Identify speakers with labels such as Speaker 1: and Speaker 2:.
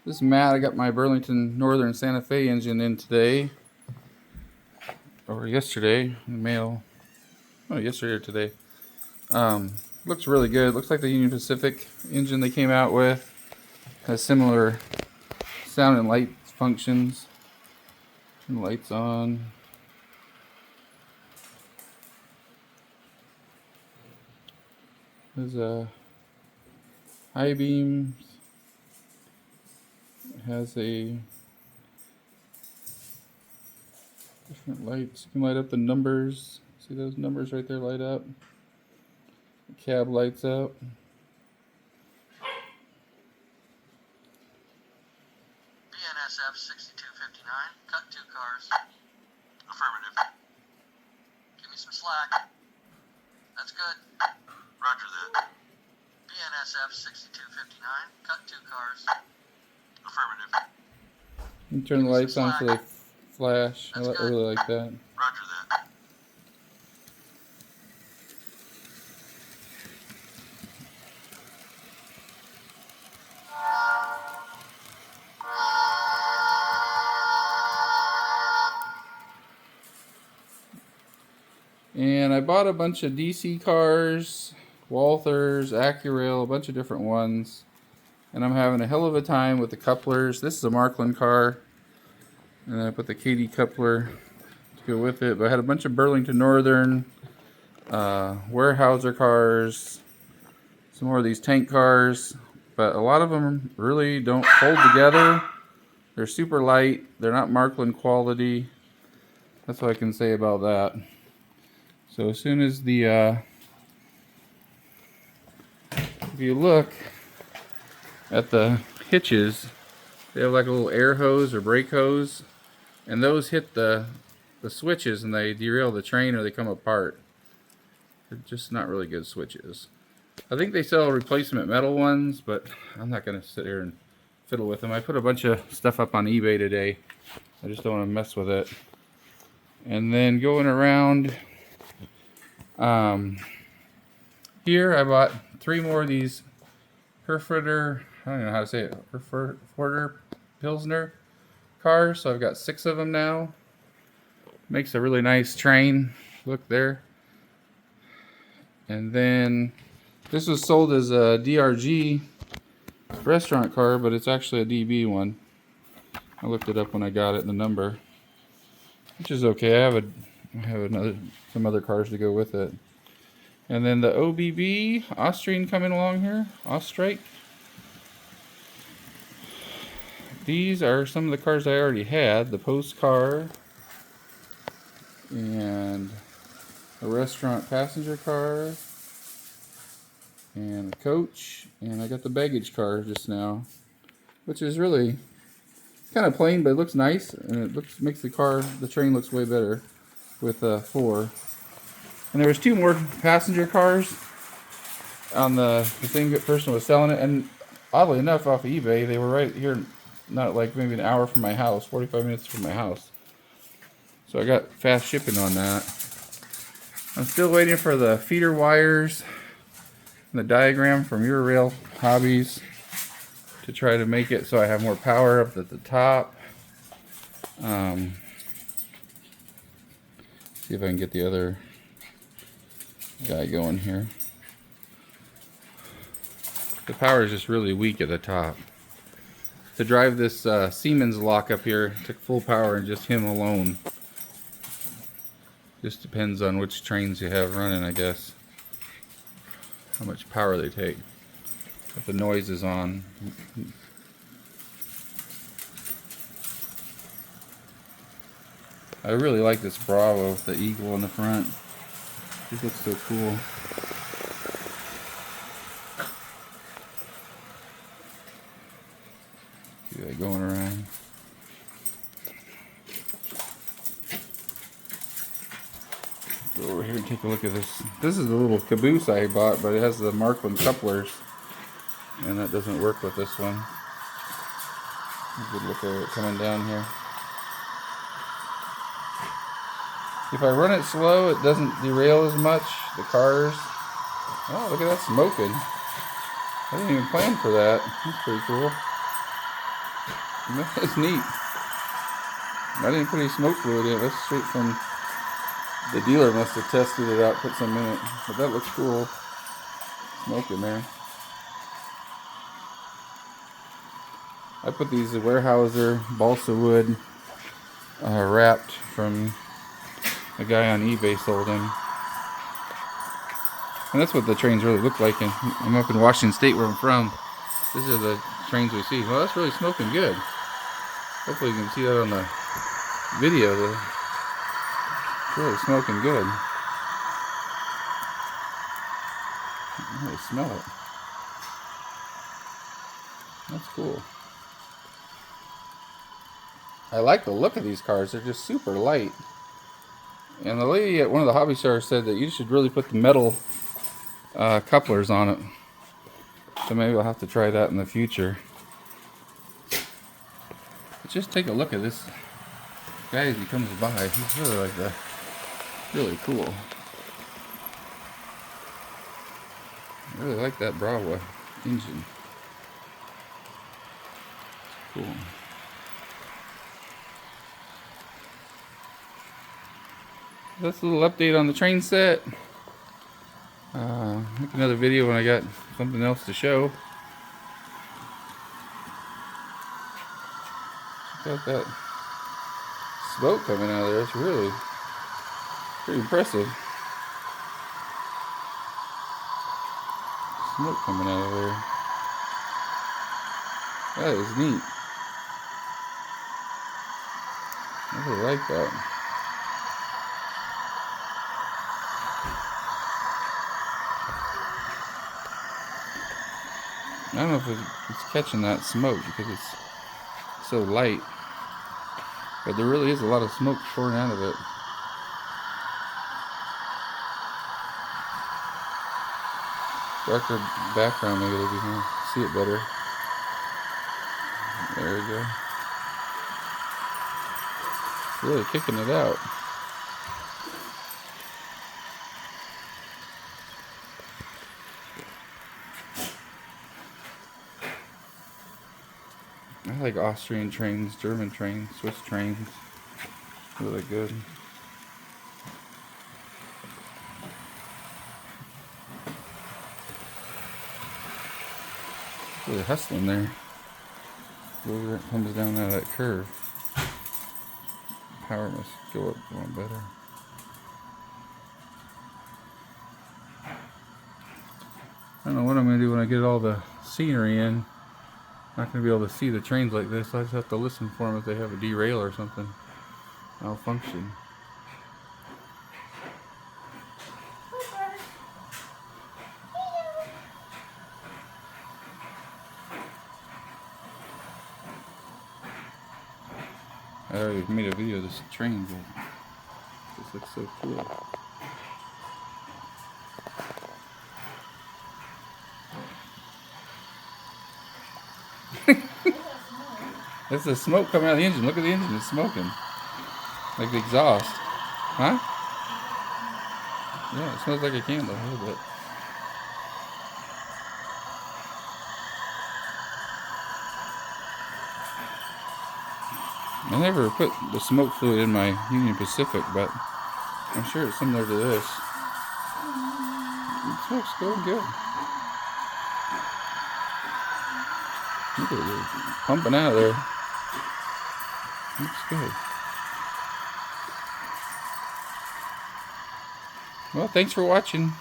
Speaker 1: This is Matt. I got my Burlington Northern Santa Fe engine in today, or yesterday, in the mail. Oh, yesterday or today. Looks really good. Looks like the Union Pacific engine they came out with. Has similar sound and light functions. Turn the lights on. There's high beams. It has a different lights. You can light up the numbers. See those numbers right there light up? The cab lights up.
Speaker 2: BNSF 6259, cut 2 cars. Affirmative. Give me some slack. That's good. Roger that. BNSF 6259, cut 2 cars. Affirmative.
Speaker 1: You can turn the lights on so they flash. I really like that.
Speaker 2: Roger that.
Speaker 1: And I bought a bunch of DC cars, Walthers, Accurail, a bunch of different ones. And I'm having a hell of a time with the couplers. This is a Marklin car. And then I put the KD coupler to go with it. But I had a bunch of Burlington Northern, Weyerhaeuser cars, some more of these tank cars. But a lot of them really don't hold together. They're super light. They're not Marklin quality. That's what I can say about that. So as soon as the, if you look at the hitches, they have like a little air hose or brake hose, and those hit the switches and they derail the train or they come apart. They're just not really good switches. I think they sell replacement metal ones, but I'm not going to sit here and fiddle with them. I put a bunch of stuff up on eBay today. I just don't want to mess with it. And then going around here, I bought 3 more of these Herforder, I don't know how to say it, Herforder Pils cars. So I've got 6 of them now. Makes a really nice train. Look there. And then this was sold as a DRG restaurant car, but it's actually a DB one. I looked it up when I got it, the number, which is okay. I have some other cars to go with it. And then the OBB Austrian coming along here, Austrike. These are some of the cars I already had. The post car and a restaurant passenger car and a coach, and I got the baggage car just now, which is really kind of plain, but it looks nice, and it makes the train looks way better with 4. And there was 2 more passenger cars on the same person was selling it, and oddly enough, off of eBay, they were right here, not like maybe an hour from my house, 45 minutes from my house. So I got fast shipping on that. I'm still waiting for the feeder wires and the diagram from Eurail Hobbies to try to make it so I have more power up at the top. See if I can get the other guy going here. The power is just really weak at the top. To drive this Siemens lock up here, took full power and just him alone. Just depends on which trains you have running, I guess. How much power they take. If the noise is on. I really like this Bravo with the eagle on the front. This looks so cool. See that going around. Go over here and take a look at this. This is the little caboose I bought, but it has the Marklin couplers, and that doesn't work with this one. Good look at it coming down here. If I run it slow, it doesn't derail as much. The cars. Oh, look at that smoking. I didn't even plan for that. That's pretty cool. That's neat. I didn't put any smoke fluid in it. That's straight from the dealer. Must have tested it out, put some in it. But that looks cool. Smoke in there. I put these Weyerhaeuser balsa wood wrapped from a guy on eBay sold them. And that's what the trains really look like. And I'm up in Washington State where I'm from. These are the trains we see. Well, that's really smoking good. Hopefully you can see that on the video. It's really smoking good. I can really smell it. That's cool. I like the look of these cars. They're just super light. And the lady at one of the hobby stores said that you should really put the metal couplers on it. So maybe I'll have to try that in the future. But just take a look at this guy as he comes by. He's really like that. Really cool. I really like that Bravo engine. Cool. That's a little update on the train set. Make another video when I got something else to show. Check out that smoke coming out of there. It's really pretty impressive. Smoke coming out of there. That is neat. I really like that. I don't know if it's catching that smoke because it's so light, but there really is a lot of smoke pouring out of it. Darker background, maybe you can see it better. There we go. It's really kicking it out. I like Austrian trains, German trains, Swiss trains. Really good. Really hustling there. Where it comes down out of that curve. Power must go up a little better. I don't know what I'm going to do when I get all the scenery in. Not going to be able to see the trains like this, so I just have to listen for them if they have a derail or something. Malfunction. I already made a video of this train, but this looks so cool. That's the smoke coming out of the engine. Look at the engine, it's smoking. Like the exhaust. Huh? Yeah, it smells like a candle a little bit. I never put the smoke fluid in my Union Pacific, but I'm sure it's similar to this. It smells going good. Look at it pumping out of there. Looks good. Well, thanks for watching.